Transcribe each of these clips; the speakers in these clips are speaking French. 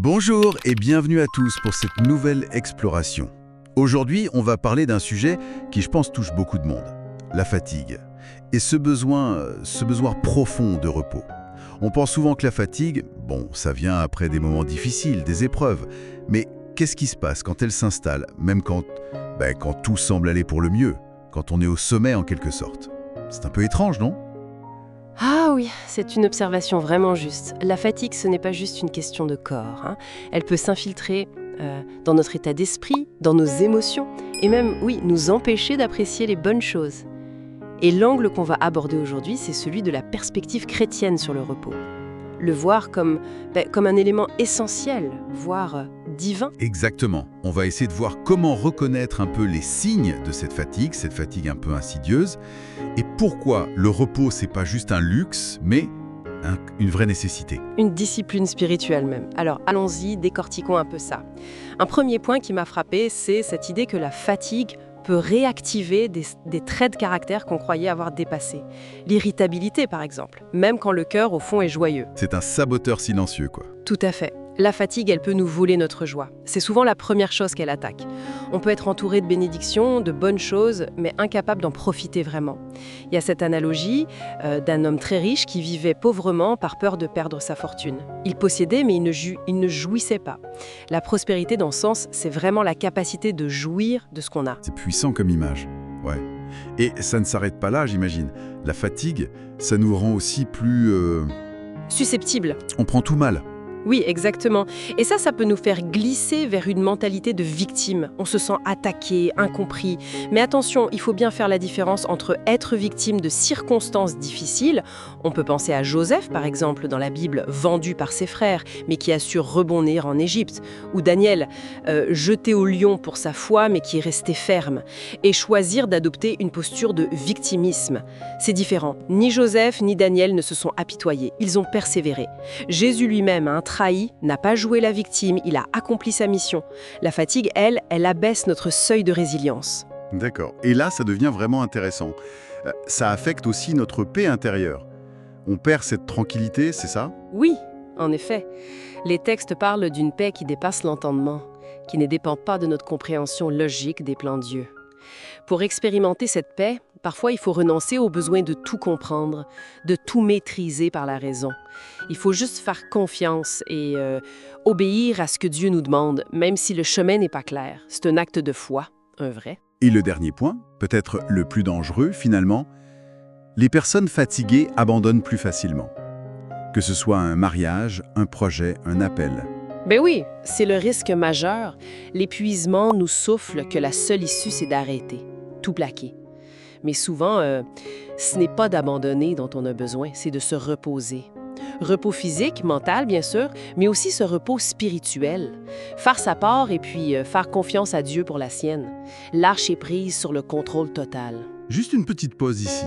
Bonjour et bienvenue à tous pour cette nouvelle exploration. Aujourd'hui, on va parler d'un sujet qui, je pense, touche beaucoup de monde, la fatigue. Et ce besoin profond de repos. On pense souvent que la fatigue, ça vient après des moments difficiles, des épreuves. Mais qu'est-ce qui se passe quand elle s'installe, même quand tout semble aller pour le mieux, quand on est au sommet en quelque sorte? C'est un peu étrange, non? Ah oui, c'est une observation vraiment juste. La fatigue, ce n'est pas juste une question de corps, hein. Elle peut s'infiltrer dans notre état d'esprit, dans nos émotions, et même, oui, nous empêcher d'apprécier les bonnes choses. Et l'angle qu'on va aborder aujourd'hui, c'est celui de la perspective chrétienne sur le repos. Le voir comme un élément essentiel, voire divin. Exactement. On va essayer de voir comment reconnaître un peu les signes de cette fatigue un peu insidieuse, et pourquoi le repos, c'est pas juste un luxe, mais une vraie nécessité. Une discipline spirituelle même. Alors allons-y, décortiquons un peu ça. Un premier point qui m'a frappé, c'est cette idée que la fatigue peut réactiver des traits de caractère qu'on croyait avoir dépassés. L'irritabilité, par exemple, même quand le cœur, au fond, est joyeux. C'est un saboteur silencieux, quoi. Tout à fait. La fatigue, elle peut nous voler notre joie. C'est souvent la première chose qu'elle attaque. On peut être entouré de bénédictions, de bonnes choses, mais incapable d'en profiter vraiment. Il y a cette analogie d'un homme très riche qui vivait pauvrement par peur de perdre sa fortune. Il possédait, mais il ne jouissait pas. La prospérité, dans ce sens, c'est vraiment la capacité de jouir de ce qu'on a. C'est puissant comme image, ouais. Et ça ne s'arrête pas là, j'imagine. La fatigue, ça nous rend aussi plus... Susceptible. On prend tout mal. Oui, exactement. Et ça peut nous faire glisser vers une mentalité de victime. On se sent attaqué, incompris. Mais attention, il faut bien faire la différence entre être victime de circonstances difficiles. On peut penser à Joseph, par exemple, dans la Bible, vendu par ses frères, mais qui a su rebondir en Égypte. Ou Daniel, jeté au lion pour sa foi, mais qui est resté ferme. Et choisir d'adopter une posture de victimisme. C'est différent. Ni Joseph, ni Daniel ne se sont apitoyés. Ils ont persévéré. Jésus lui-même a trahi, n'a pas joué la victime, il a accompli sa mission. La fatigue, elle abaisse notre seuil de résilience. D'accord. Et là, ça devient vraiment intéressant. Ça affecte aussi notre paix intérieure. On perd cette tranquillité, c'est ça? Oui, en effet. Les textes parlent d'une paix qui dépasse l'entendement, qui ne dépend pas de notre compréhension logique des plans de Dieu. Pour expérimenter cette paix, parfois il faut renoncer au besoin de tout comprendre, de tout maîtriser par la raison. Il faut juste faire confiance et obéir à ce que Dieu nous demande, même si le chemin n'est pas clair. C'est un acte de foi, un vrai. Et le dernier point, peut-être le plus dangereux finalement, les personnes fatiguées abandonnent plus facilement. Que ce soit un mariage, un projet, un appel. Ben oui, c'est le risque majeur. L'épuisement nous souffle que la seule issue, c'est d'arrêter, tout plaquer. Mais souvent, ce n'est pas d'abandonner dont on a besoin, c'est de se reposer. Repos physique, mental, bien sûr, mais aussi ce repos spirituel. Faire sa part et puis faire confiance à Dieu pour la sienne. Lâcher prise sur le contrôle total. Juste une petite pause ici.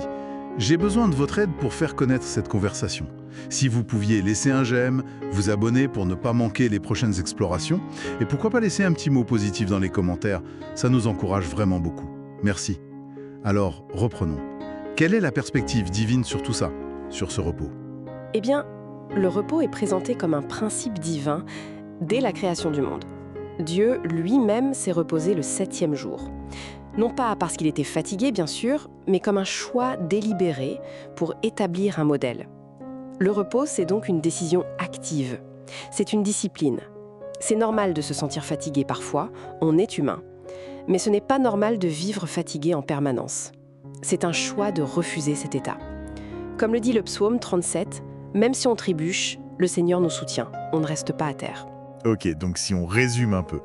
J'ai besoin de votre aide pour faire connaître cette conversation. Si vous pouviez laisser un j'aime, vous abonner pour ne pas manquer les prochaines explorations, et pourquoi pas laisser un petit mot positif dans les commentaires, ça nous encourage vraiment beaucoup. Merci. Alors, reprenons. Quelle est la perspective divine sur tout ça, sur ce repos? Eh bien, le repos est présenté comme un principe divin dès la création du monde. Dieu lui-même s'est reposé le 7e jour. Non pas parce qu'il était fatigué, bien sûr, mais comme un choix délibéré pour établir un modèle. Le repos, c'est donc une décision active. C'est une discipline. C'est normal de se sentir fatigué parfois, on est humain. Mais ce n'est pas normal de vivre fatigué en permanence. C'est un choix de refuser cet état. Comme le dit le psaume 37, même si on trébuche, le Seigneur nous soutient. On ne reste pas à terre. Ok, donc si on résume un peu,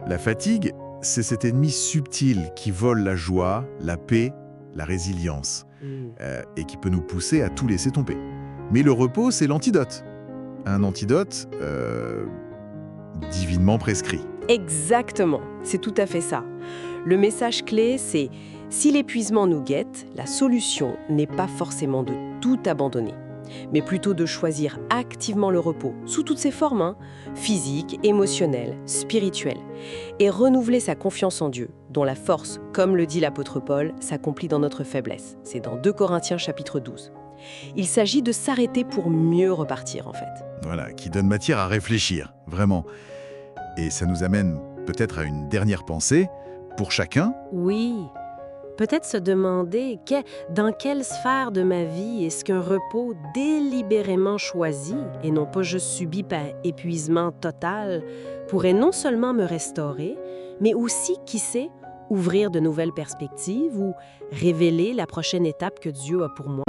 la fatigue, c'est cet ennemi subtil qui vole la joie, la paix, la résilience, et qui peut nous pousser à tout laisser tomber. Mais le repos, c'est l'antidote. Un antidote divinement prescrit. Exactement, c'est tout à fait ça. Le message clé, c'est « Si l'épuisement nous guette, la solution n'est pas forcément de tout abandonner, mais plutôt de choisir activement le repos, sous toutes ses formes, physique, émotionnelle, spirituelle, et renouveler sa confiance en Dieu, dont la force, comme le dit l'apôtre Paul, s'accomplit dans notre faiblesse. C'est dans 2 Corinthiens chapitre 12. Il s'agit de s'arrêter pour mieux repartir, en fait. Voilà, qui donne matière à réfléchir, vraiment. Et ça nous amène peut-être à une dernière pensée. Pour chacun, Oui, peut-être se demander dans quelle sphère de ma vie est-ce qu'un repos délibérément choisi, et non pas juste subi par épuisement total, pourrait non seulement me restaurer, mais aussi, qui sait, ouvrir de nouvelles perspectives ou révéler la prochaine étape que Dieu a pour moi.